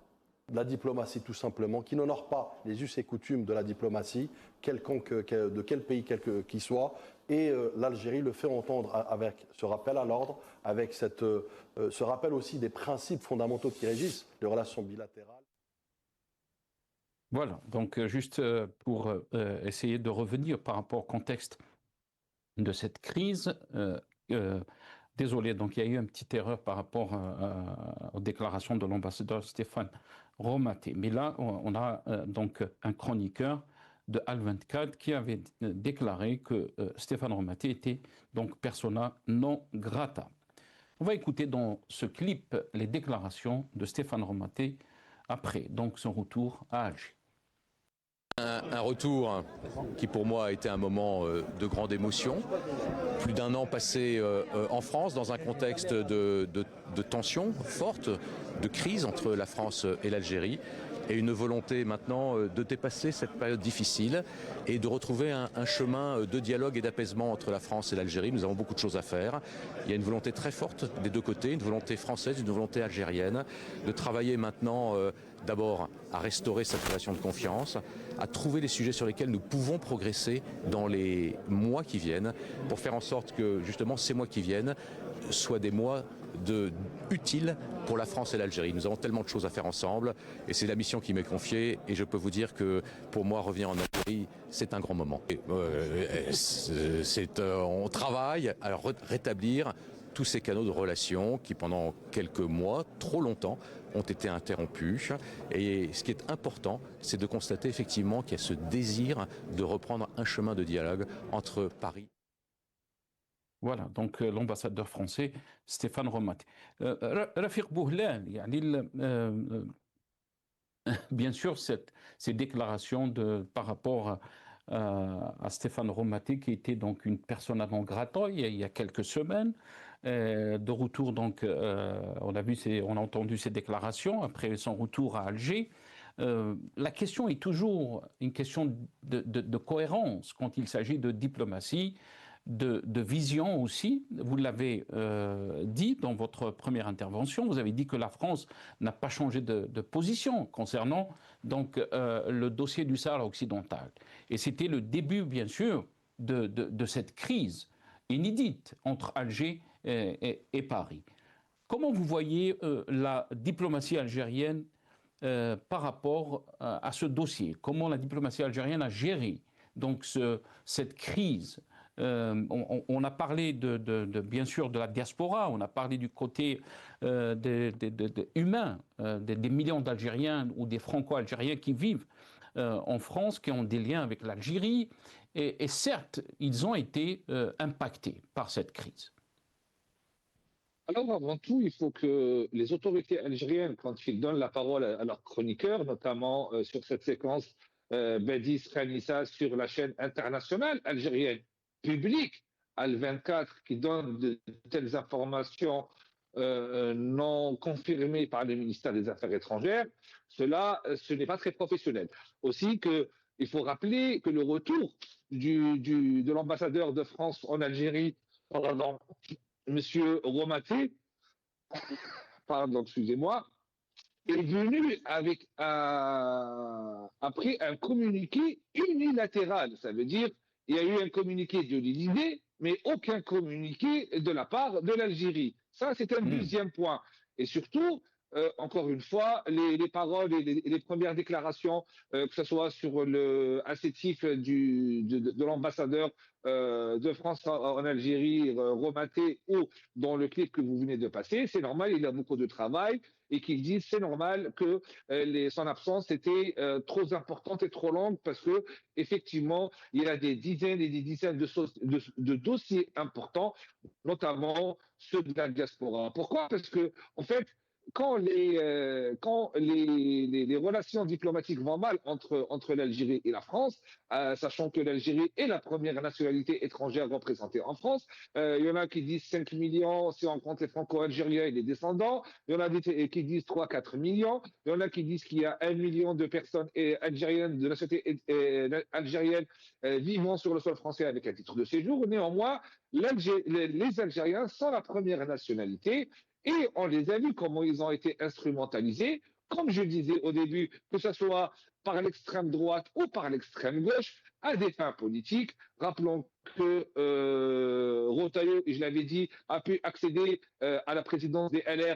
la diplomatie tout simplement, qui n'honore pas les us et coutumes de la diplomatie, de quel pays qu'il soit, et l'Algérie le fait entendre avec ce rappel à l'ordre, avec ce rappel aussi des principes fondamentaux qui régissent les relations bilatérales. Voilà, donc juste pour essayer de revenir par rapport au contexte de cette crise, désolé, donc il y a eu une petite erreur par rapport aux déclarations de l'ambassadeur Stéphane Romaté. Mais là, on a donc un chroniqueur de Al24 qui avait déclaré que Stéphane Romaté était donc persona non grata. On va écouter dans ce clip les déclarations de Stéphane Romaté après donc son retour à Alger. Un retour qui pour moi a été un moment de grande émotion. Plus d'un an passé en France dans un contexte de tension forte, de crise entre la France et l'Algérie. Et une volonté maintenant de dépasser cette période difficile et de retrouver un chemin de dialogue et d'apaisement entre la France et l'Algérie. Nous avons beaucoup de choses à faire. Il y a une volonté très forte des deux côtés, une volonté française, une volonté algérienne, de travailler maintenant d'abord à restaurer cette relation de confiance, à trouver les sujets sur lesquels nous pouvons progresser dans les mois qui viennent, pour faire en sorte que justement ces mois qui viennent soient des mois utiles pour la France et l'Algérie. Nous avons tellement de choses à faire ensemble et c'est la mission qui m'est confiée et je peux vous dire que pour moi revenir en Algérie c'est un grand moment. On travaille à rétablir tous ces canaux de relations qui pendant quelques mois, trop longtemps, ont été interrompus. Et ce qui est important, c'est de constater effectivement qu'il y a ce désir de reprendre un chemin de dialogue entre Paris. Voilà, donc l'ambassadeur français Stéphane Romaté. Rafiq Bouhlal, bien sûr, ces déclarations par rapport à Stéphane Romaté, qui était donc une persona non grata il y a quelques semaines, de retour donc, on a entendu ces déclarations après son retour à Alger. La question est toujours une question de cohérence quand il s'agit de diplomatie, de vision aussi. Vous l'avez dit dans votre première intervention, vous avez dit que la France n'a pas changé de position concernant donc, le dossier du Sahara occidental. Et c'était le début, bien sûr, de cette crise inédite entre Alger et Paris. Comment vous voyez la diplomatie algérienne par rapport à ce dossier? Comment la diplomatie algérienne a géré donc cette crise? On a parlé bien sûr de la diaspora, on a parlé du côté humain des millions d'Algériens ou des Franco-Algériens qui vivent en France, qui ont des liens avec l'Algérie, et certes, ils ont été impactés par cette crise. Alors, avant tout, il faut que les autorités algériennes, quand ils donnent la parole à leurs chroniqueurs, notamment sur cette séquence Badis Khanissa sur la chaîne internationale algérienne publique, Al24, qui donne de telles informations non confirmées par le ministère des Affaires étrangères, ce n'est pas très professionnel. Aussi, il faut rappeler que le retour de l'ambassadeur de France en Algérie, Monsieur Romaté, pardon, excusez-moi, est venu après un communiqué unilatéral. Ça veut dire il y a eu un communiqué de l'Élysée, mais aucun communiqué de la part de l'Algérie. Ça, c'est un deuxième point. Et surtout, encore une fois, les paroles et les premières déclarations, que ce soit sur l'initiative de l'ambassadeur de France en Algérie, Romaté, ou dans le clip que vous venez de passer, c'est normal, il a beaucoup de travail et qu'il dise c'est normal que son absence était trop importante et trop longue parce que effectivement il y a des dizaines et des dizaines de dossiers importants, notamment ceux de la diaspora. Pourquoi? Parce que en fait, quand les relations diplomatiques vont mal entre l'Algérie et la France, sachant que l'Algérie est la première nationalité étrangère représentée en France, il y en a qui disent 5 millions si on compte les franco-algériens et les descendants, il y en a qui disent 3-4 millions, il y en a qui disent qu'il y a 1 million de personnes algériennes, de nationalité algérienne vivant sur le sol français avec un titre de séjour. Néanmoins, les Algériens sont la première nationalité. Et on les a vus comment ils ont été instrumentalisés, comme je disais au début, que ce soit par l'extrême droite ou par l'extrême gauche, à des fins politiques. Rappelons que Rotaillot, je l'avais dit, a pu accéder à la présidence des LR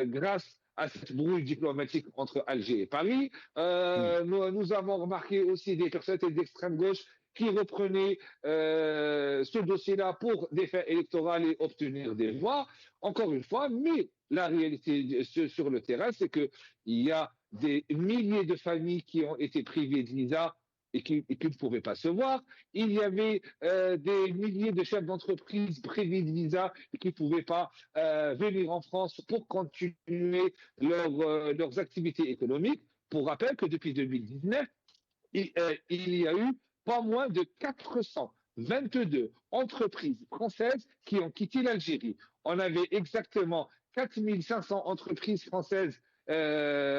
grâce à cette brouille diplomatique entre Alger et Paris. Nous avons remarqué aussi des personnalités d'extrême gauche qui reprenaient ce dossier-là pour des fins électorales et obtenir des voix, encore une fois, mais la réalité sur le terrain, c'est qu'il y a des milliers de familles qui ont été privées de visa et qui ne pouvaient pas se voir. Il y avait des milliers de chefs d'entreprise privés de visa et qui ne pouvaient pas venir en France pour continuer leurs activités économiques. Pour rappel que depuis 2019, il y a eu pas moins de 422 entreprises françaises qui ont quitté l'Algérie. On avait exactement 4500 entreprises françaises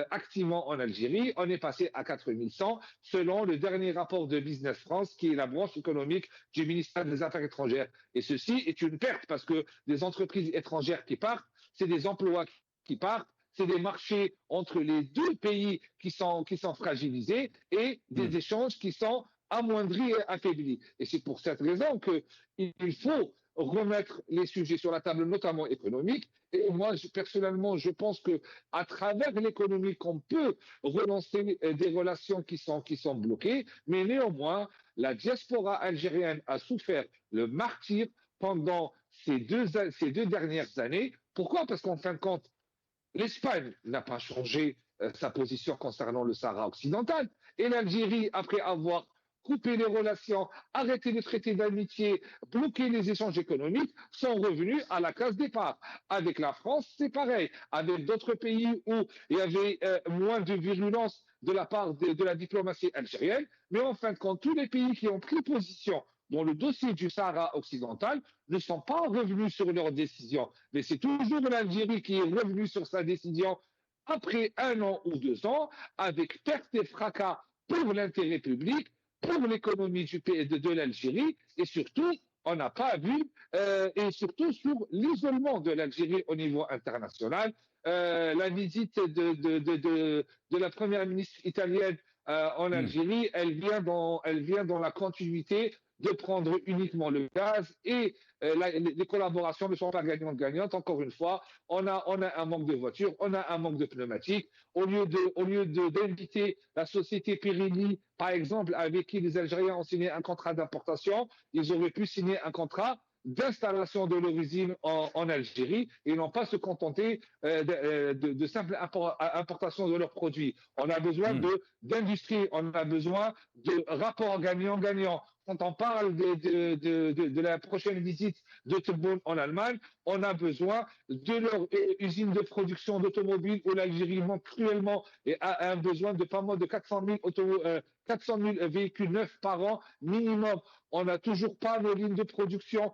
activement en Algérie. On est passé à 4100 selon le dernier rapport de Business France, qui est la branche économique du ministère des Affaires étrangères. Et ceci est une perte parce que des entreprises étrangères qui partent, c'est des emplois qui partent, c'est des marchés entre les deux pays qui sont fragilisés et des échanges qui sont amoindris et affaiblis. Et c'est pour cette raison qu'il faut remettre les sujets sur la table, notamment économiques. Et moi, personnellement, je pense qu'à travers l'économie, qu'on peut relancer des relations qui sont bloquées. Mais néanmoins, la diaspora algérienne a souffert le martyre pendant ces deux dernières années. Pourquoi? Parce qu'en fin de compte, l'Espagne n'a pas changé sa position concernant le Sahara occidental. Et l'Algérie, après avoir coupé les relations, arrêté les traités d'amitié, bloqué les échanges économiques, sont revenus à la case départ. Avec la France, c'est pareil. Avec d'autres pays où il y avait moins de virulence de la part de la diplomatie algérienne. Mais en fin de compte, tous les pays qui ont pris position dans le dossier du Sahara occidental ne sont pas revenus sur leur décision. Mais c'est toujours l'Algérie qui est revenue sur sa décision après 1 an ou 2 ans, avec perte et fracas pour l'intérêt public, pour l'économie de l'Algérie, et surtout, on n'a pas vu, et surtout sur l'isolement de l'Algérie au niveau international. La visite de la première ministre italienne en Algérie, elle vient dans la continuité de prendre uniquement le gaz et les collaborations ne sont pas gagnantes-gagnantes. Encore une fois, on a un manque de voitures, on a un manque de pneumatiques. Au lieu d'inviter la société Pirelli, par exemple, avec qui les Algériens ont signé un contrat d'importation, ils auraient pu signer un contrat d'installation de leur usine en Algérie et non pas se contenter de simple importation de leurs produits. On a besoin d'industrie, on a besoin de rapports gagnant-gagnant. Quand on parle de la prochaine visite de Tebboune en Allemagne, on a besoin de leur usine de production d'automobiles où l'Algérie manque cruellement et a un besoin de pas moins de 400 000 véhicules neufs par an minimum. On n'a toujours pas nos lignes de production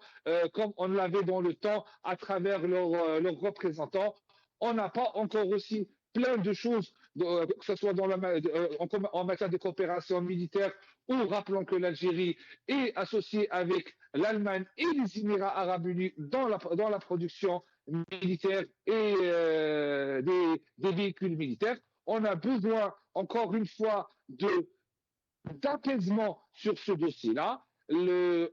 comme on l'avait dans le temps à travers leurs représentants. On n'a pas encore aussi plein de choses, que ce soit en matière de coopération militaire, ou rappelons que l'Algérie est associée avec l'Allemagne et les Émirats arabes unis dans la production militaire et des véhicules militaires. On a besoin, encore une fois, d'apaisement sur ce dossier-là.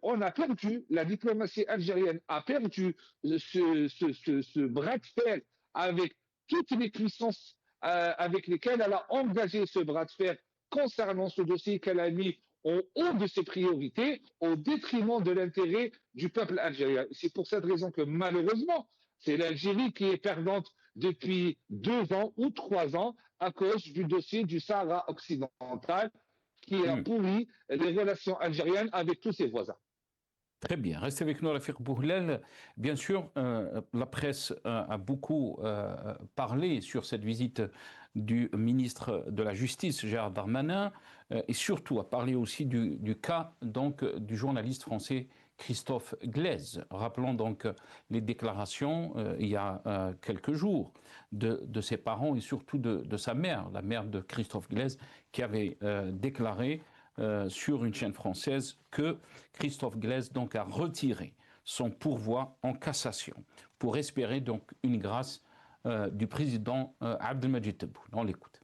On a perdu, la diplomatie algérienne a perdu ce bras de fer avec toutes les puissances avec lesquelles elle a engagé ce bras de fer concernant ce dossier qu'elle a mis au haut de ses priorités, au détriment de l'intérêt du peuple algérien. C'est pour cette raison que malheureusement, c'est l'Algérie qui est perdante depuis 2 ans ou 3 ans à cause du dossier du Sahara occidental qui a pourri les relations algériennes avec tous ses voisins. Très bien. Restez avec nous, Rafik Bouhlel. Bien sûr, la presse a beaucoup parlé sur cette visite du ministre de la Justice, Gérald Darmanin, et surtout a parlé aussi du cas donc, du journaliste français Christophe Glaise. Rappelons donc les déclarations il y a quelques jours de ses parents et surtout de sa mère, la mère de Christophe Glaise, qui avait déclaré sur une chaîne française que Christophe Glaise donc a retiré son pourvoi en cassation pour espérer donc une grâce du président Abdelmadjid Tebboune. On l'écoute.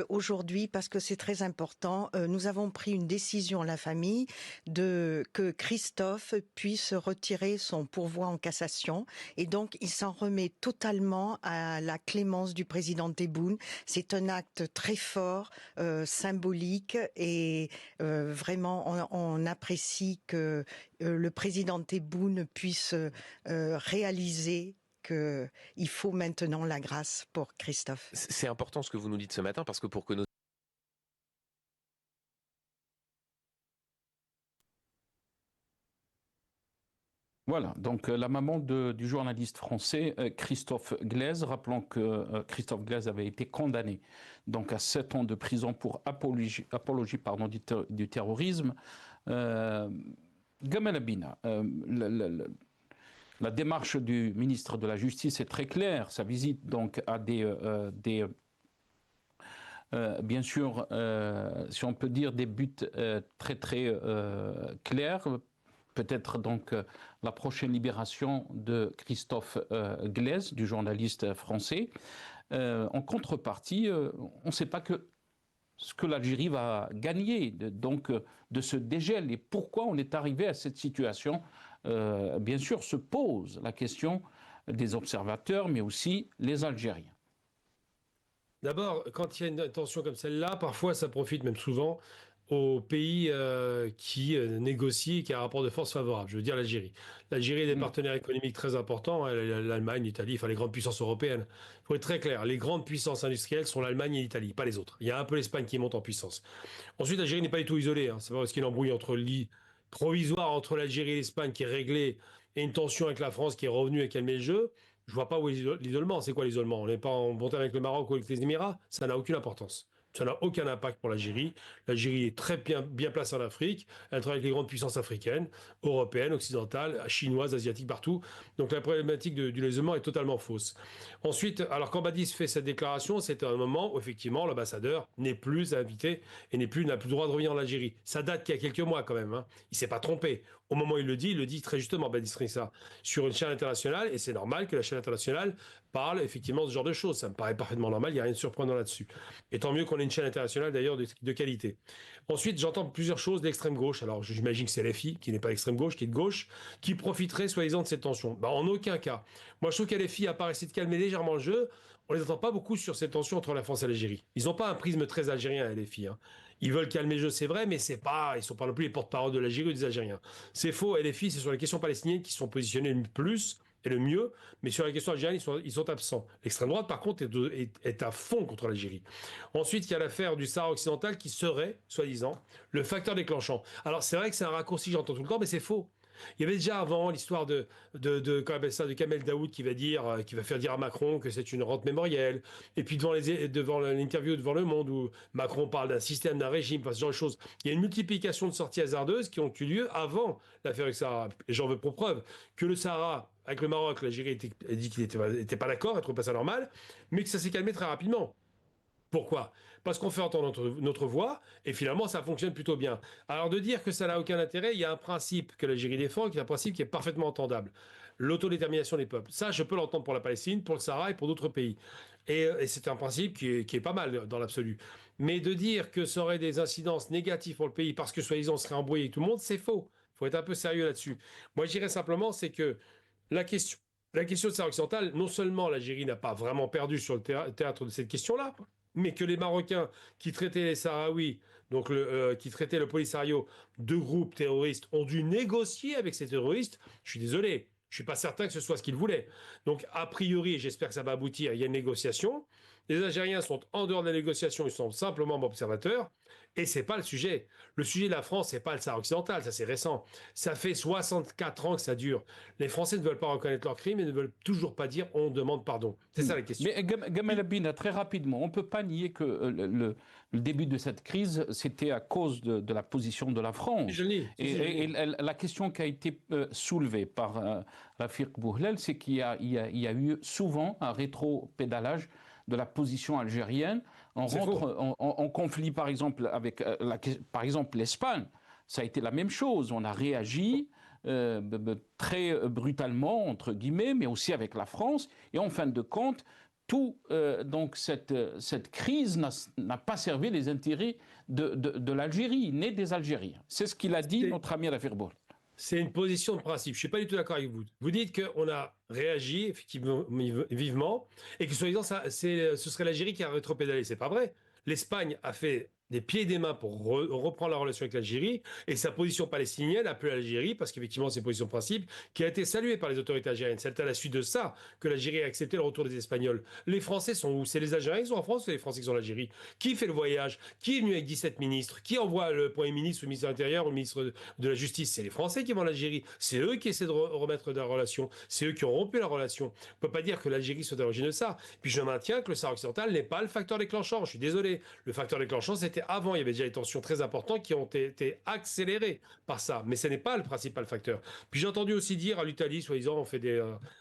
Aujourd'hui, parce que c'est très important, nous avons pris une décision, la famille, que Christophe puisse retirer son pourvoi en cassation. Et donc, il s'en remet totalement à la clémence du président Tebboune. C'est un acte très fort, symbolique, et vraiment, on apprécie que le président Tebboune puisse réaliser qu'il faut maintenant la grâce pour Christophe. C'est important ce que vous nous dites ce matin, parce que pour que nos... Voilà, donc la maman du journaliste français Christophe Glaise, rappelons que Christophe Glaise avait été condamné donc à 7 ans de prison pour apologie du terrorisme. Gamal Abina, la démarche du ministre de la Justice est très claire. Sa visite donc a bien sûr, si on peut dire, des buts très clairs. Peut-être donc la prochaine libération de Christophe Glaise, du journaliste français. En contrepartie, on ne sait pas ce que l'Algérie va gagner de ce dégel et pourquoi on est arrivé à cette situation. Bien sûr, se pose la question des observateurs, mais aussi les Algériens. D'abord, quand il y a une tension comme celle-là, parfois ça profite même souvent aux pays qui négocient et qui a un rapport de force favorable. Je veux dire l'Algérie. L'Algérie a des partenaires économiques très importants, l'Allemagne, l'Italie, enfin les grandes puissances européennes. Il faut être très clair, les grandes puissances industrielles sont l'Allemagne et l'Italie, pas les autres. Il y a un peu l'Espagne qui monte en puissance. Ensuite, l'Algérie n'est pas du tout isolée. C'est pas parce qu'il y a une embrouille provisoire entre l'Algérie et l'Espagne qui est réglée et une tension avec la France qui est revenue et qui a calmé le jeu. Je vois pas où est l'isolement. C'est quoi l'isolement? On n'est pas en bon terme avec le Maroc ou avec les Émirats. Ça n'a aucune importance. Ça n'a aucun impact pour l'Algérie. L'Algérie est très bien placée en Afrique. Elle travaille avec les grandes puissances africaines, européennes, occidentales, chinoises, asiatiques, partout. Donc la problématique du l'isolement est totalement fausse. Ensuite, alors quand Badis fait cette déclaration, c'est un moment où effectivement l'ambassadeur n'est plus invité et n'a plus le droit de revenir en Algérie. Ça date qu'il y a quelques mois quand même. Il s'est pas trompé. Au moment où il le dit très justement, Badis Rissa, sur une chaîne internationale, et c'est normal que la chaîne internationale parle effectivement de ce genre de choses. Ça me paraît parfaitement normal, il n'y a rien de surprenant là-dessus. Et tant mieux qu'on ait une chaîne internationale d'ailleurs de qualité. Ensuite, j'entends plusieurs choses d'extrême gauche. Alors j'imagine que c'est LFI, qui n'est pas l'extrême gauche, qui est de gauche, qui profiterait soi-disant de cette tension. En aucun cas. Moi je trouve qu'LFI a essayé de calmer légèrement le jeu. On les entend pas beaucoup sur cette tension entre la France et l'Algérie. Ils n'ont pas un prisme très algérien, LFI. Ils veulent calmer le jeu, c'est vrai, mais ils sont pas non plus les porte-parole de l'Algérie ou des Algériens. C'est faux, LFI, c'est sur les questions palestiniennes qui sont positionnés le plus et le mieux, mais sur la question algérienne, ils sont absents. L'extrême droite, par contre, est à fond contre l'Algérie. Ensuite, il y a l'affaire du Sahara occidental qui serait, soi-disant, le facteur déclenchant. Alors, c'est vrai que c'est un raccourci, j'entends tout le temps, mais c'est faux. Il y avait déjà avant l'histoire de Kamel Daoud qui va faire dire à Macron que c'est une rente mémorielle. Et puis devant l'interview devant Le Monde où Macron parle d'un système, d'un régime, enfin ce genre de choses. Il y a une multiplication de sorties hasardeuses qui ont eu lieu avant l'affaire du Sahara. Et j'en veux pour preuve que le Sahara, avec le Maroc, l'Algérie a dit qu'il n'était pas d'accord, elle trouve pas ça normal, mais que ça s'est calmé très rapidement. Pourquoi? Parce qu'on fait entendre notre voix, et finalement, ça fonctionne plutôt bien. Alors, de dire que ça n'a aucun intérêt, il y a un principe que l'Algérie défend, qui est un principe qui est parfaitement entendable. L'autodétermination des peuples. Ça, je peux l'entendre pour la Palestine, pour le Sahara et pour d'autres pays. Et c'est un principe qui est pas mal dans l'absolu. Mais de dire que ça aurait des incidences négatives pour le pays parce que, soi-disant, on serait embrouillé avec tout le monde, c'est faux. Il faut être un peu sérieux là-dessus. Moi, je dirais simplement, c'est que la question La question de Sahara occidentale, non seulement l'Algérie n'a pas vraiment perdu sur le théâtre de cette question-là, mais que les Marocains qui traitaient les Sahraouis, donc qui traitaient le Polisario de groupes terroristes, ont dû négocier avec ces terroristes. Je suis désolé, je suis pas certain que ce soit ce qu'ils voulaient. Donc, a priori, j'espère que ça va aboutir, il y a une négociation. Les Algériens sont en dehors de la négociation, ils sont simplement observateurs. Et c'est pas le sujet. Le sujet de la France, c'est pas le Sahara occidental, ça c'est récent. Ça fait 64 ans que ça dure. Les Français ne veulent pas reconnaître leurs crimes et ne veulent toujours pas dire on demande pardon. C'est ça la question. Mais Gamal Abina, très rapidement, on ne peut pas nier que le début de cette crise, c'était à cause de la position de la France. Et la question qui a été soulevée par Rafik Bouhlel, c'est qu'il y a eu souvent un rétro-pédalage de la position algérienne. On rentre en conflit, par exemple, avec par exemple l'Espagne. Ça a été la même chose. On a réagi très brutalement, entre guillemets, mais aussi avec la France. Et en fin de compte, donc cette crise n'a pas servi les intérêts de l'Algérie, ni des Algériens. C'est ce qu'il a dit, notre ami Rafik Bouhlel. C'est une position de principe. Je ne suis pas du tout d'accord avec vous. Vous dites qu'on a réagi effectivement vivement et que soi-disant ce serait l'Algérie qui a rétropédalé. C'est pas vrai. L'Espagne a fait des pieds et des mains pour reprendre la relation avec l'Algérie et sa position palestinienne a plu à l'Algérie parce qu'effectivement c'est une position de principe qui a été saluée par les autorités algériennes. C'est à la suite de ça que l'Algérie a accepté le retour des Espagnols. Les Français sont où? C'est les Algériens qui sont en France ou c'est les Français qui sont en Algérie? Qui fait le voyage? Qui est venu avec 17 ministres? Qui envoie le Premier ministre, le ministre de l'Intérieur ou le ministre de la Justice? C'est les Français qui vont en Algérie. C'est eux qui essaient de remettre de la relation. C'est eux qui ont rompu la relation. On ne peut pas dire que l'Algérie soit à l'origine de ça. Puis je maintiens que le Sahara occidental n'est pas le facteur déclenchant. Je suis désolé. Le facteur déclenchant, c'était avant. Il y avait déjà des tensions très importantes qui ont été accélérées par ça. Mais ce n'est pas le principal facteur. Puis j'ai entendu aussi dire à l'Italie, soi-disant, on fait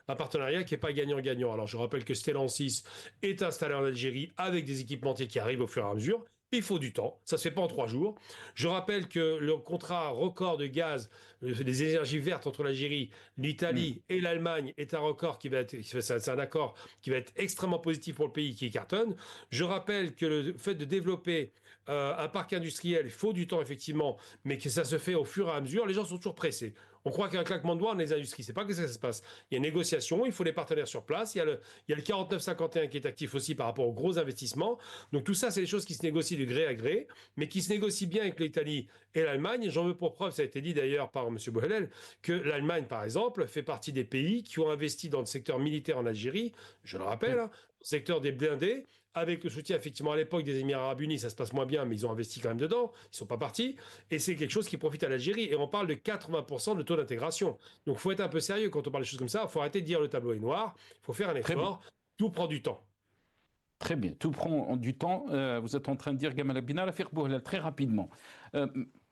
un partenariat qui n'est pas gagnant-gagnant. Alors je rappelle que Stellantis est installé en Algérie avec des équipementiers qui arrivent au fur et à mesure. Il faut du temps, ça ne se fait pas en 3 jours. Je rappelle que le contrat record de gaz, des énergies vertes entre l'Algérie, l'Italie et l'Allemagne est un record c'est un accord qui va être extrêmement positif pour le pays qui cartonne. Je rappelle que le fait de développer un parc industriel, il faut du temps effectivement, mais que ça se fait au fur et à mesure. Les gens sont toujours pressés. On croit qu'un claquement de doigts, on a les industries. C'est pas que ça se passe. Il y a une négociation, il faut des partenaires sur place. Il y a le 49-51 qui est actif aussi par rapport aux gros investissements. Donc tout ça, c'est des choses qui se négocient de gré à gré, mais qui se négocient bien avec l'Italie et l'Allemagne. J'en veux pour preuve, ça a été dit d'ailleurs par M. Bouhlel, que l'Allemagne, par exemple, fait partie des pays qui ont investi dans le secteur militaire en Algérie. Je le rappelle, le secteur des blindés, avec le soutien effectivement à l'époque des Émirats Arabes Unis, ça se passe moins bien, mais ils ont investi quand même dedans, ils ne sont pas partis, et c'est quelque chose qui profite à l'Algérie, et on parle de 80% de taux d'intégration. Donc il faut être un peu sérieux quand on parle de choses comme ça, il faut arrêter de dire le tableau est noir, il faut faire un effort, tout prend du temps. Très bien, tout prend du temps. Vous êtes en train de dire, Gamal Abina, Rafik Bouhlel, très rapidement.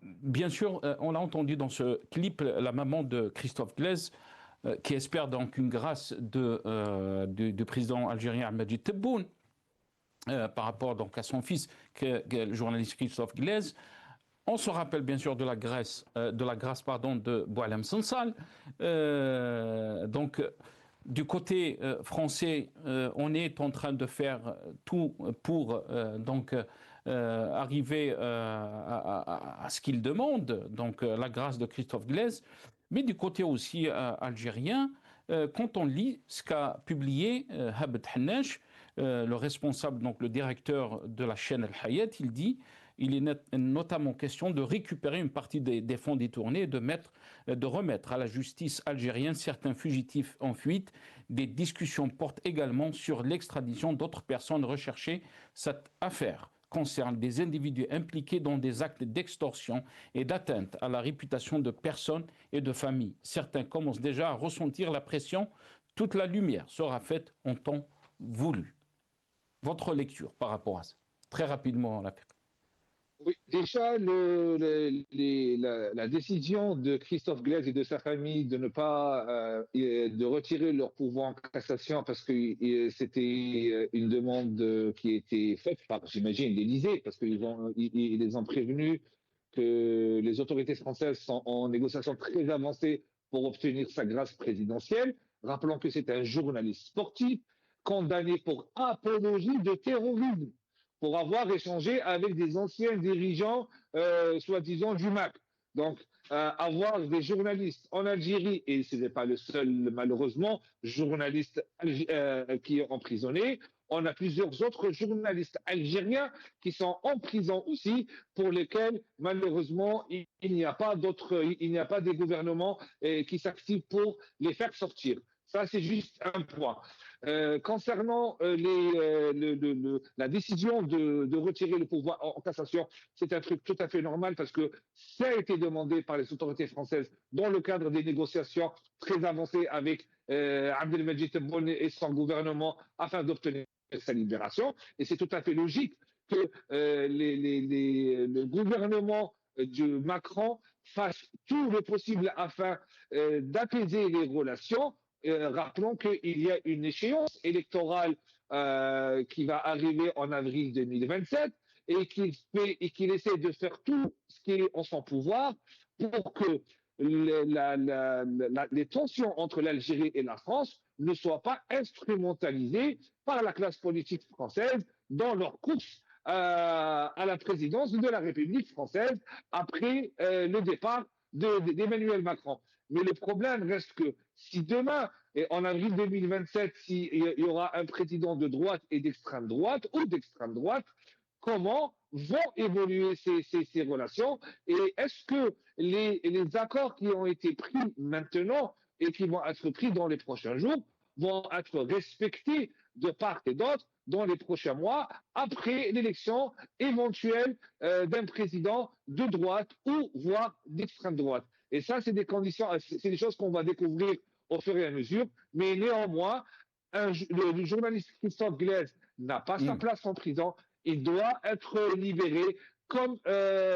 Bien sûr, on l'a entendu dans ce clip, la maman de Christophe Glaise, qui espère donc une grâce du président algérien Ahmed Tebboune, par rapport donc à son fils, le journaliste Christophe Glaise. On se rappelle bien sûr de la grâce de Boualem Sansal. Donc, du côté français, on est en train de faire tout pour arriver à ce qu'il demande, donc la grâce de Christophe Glaise. Mais du côté aussi algérien, quand on lit ce qu'a publié Habet Hannache, le responsable, donc le directeur de la chaîne El Hayat, il dit il est notamment question de récupérer une partie des fonds détournés et de remettre à la justice algérienne certains fugitifs en fuite. Des discussions portent également sur l'extradition d'autres personnes recherchées. Cette affaire concerne des individus impliqués dans des actes d'extorsion et d'atteinte à la réputation de personnes et de familles. Certains commencent déjà à ressentir la pression. Toute la lumière sera faite en temps voulu. Votre lecture par rapport à ça, très rapidement. Oui, déjà, la décision de Christophe Glaise et de sa famille de ne pas de retirer leur pouvoir en cassation parce que c'était une demande qui a été faite par, j'imagine, l'Élysée, parce qu'ils les ont prévenus que les autorités françaises sont en négociation très avancée pour obtenir sa grâce présidentielle. Rappelons que c'est un journaliste sportif condamné pour apologie de terrorisme, pour avoir échangé avec des anciens dirigeants, soi-disant, du MAC. Donc, avoir des journalistes en Algérie, et ce n'est pas le seul, malheureusement, journaliste qui est emprisonné, on a plusieurs autres journalistes algériens qui sont en prison aussi, pour lesquels, malheureusement, il n'y a pas des gouvernements qui s'activent pour les faire sortir. Ça, c'est juste un point. Concernant la décision de retirer le pouvoir en cassation, c'est un truc tout à fait normal parce que ça a été demandé par les autorités françaises dans le cadre des négociations très avancées avec Abdelmajid Tebboune et son gouvernement afin d'obtenir sa libération. Et c'est tout à fait logique que le gouvernement de Macron fasse tout le possible afin d'apaiser les relations. Rappelons qu'il y a une échéance électorale qui va arriver en avril 2027 et qu'il essaie de faire tout ce qui est en son pouvoir pour que les tensions entre l'Algérie et la France ne soient pas instrumentalisées par la classe politique française dans leur course à la présidence de la République française après le départ d'Emmanuel Macron. Mais le problème reste que si demain, et en avril 2027, s'il y aura un président de droite et d'extrême droite ou d'extrême droite, comment vont évoluer ces relations et est-ce que les accords qui ont été pris maintenant et qui vont être pris dans les prochains jours vont être respectés de part et d'autre dans les prochains mois après l'élection éventuelle d'un président de droite ou voire d'extrême droite. Et ça, c'est des conditions, c'est des choses qu'on va découvrir au fur et à mesure, mais néanmoins, le journaliste Christophe Glaise n'a pas sa place en prison. Il doit être libéré comme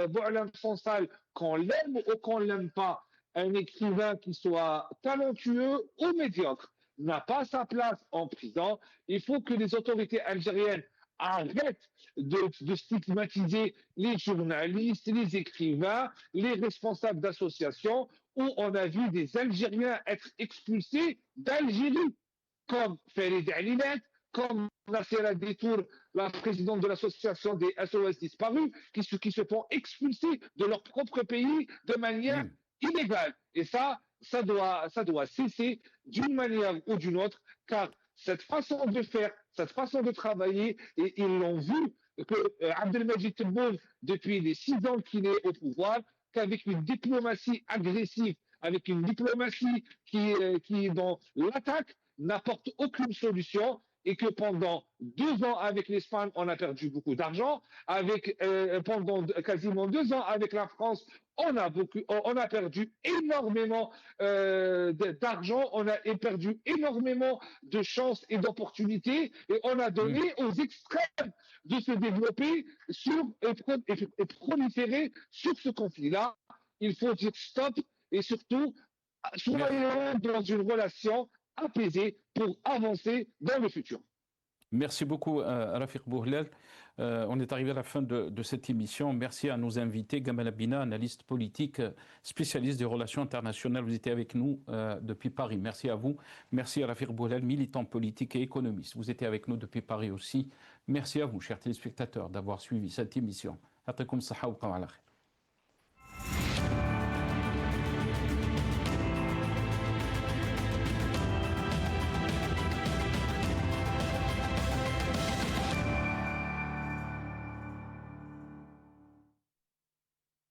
Boualem Sansal, qu'on l'aime ou qu'on l'aime pas, un écrivain qui soit talentueux ou médiocre, n'a pas sa place en prison. Il faut que les autorités algériennes arrêtent de stigmatiser les journalistes, les écrivains, les responsables d'associations, où on a vu des Algériens être expulsés d'Algérie, comme Farid Alinet, comme Nassera Detour, la présidente de l'association des SOS disparus, qui se font expulser de leur propre pays de manière illégale. Et ça doit cesser d'une manière ou d'une autre, car cette façon de faire, cette façon de travailler, et ils l'ont vu, que Abdelmajid Tebboune, depuis les 6 ans qu'il est au pouvoir, qu'avec une diplomatie agressive, avec une diplomatie qui est dans l'attaque, n'apporte aucune solution, et que pendant 2 ans avec l'Espagne, on a perdu beaucoup d'argent, pendant quasiment 2 ans avec la France, on a perdu énormément d'argent, on a perdu énormément de chances et d'opportunités, et on a donné aux extrêmes de se développer et proliférer sur ce conflit-là. Il faut dire stop, et surtout, soyons dans une relation apaisée pour avancer dans le futur. Merci beaucoup, Rafiq Bouhlel. On est arrivé à la fin de cette émission. Merci à nos invités. Gamal Abina, analyste politique, spécialiste des relations internationales. Vous étiez avec nous depuis Paris. Merci à vous. Merci à Rafiq Bouhlel, militant politique et économiste. Vous étiez avec nous depuis Paris aussi. Merci à vous, chers téléspectateurs, d'avoir suivi cette émission. Atakoum saha wa qawala khair.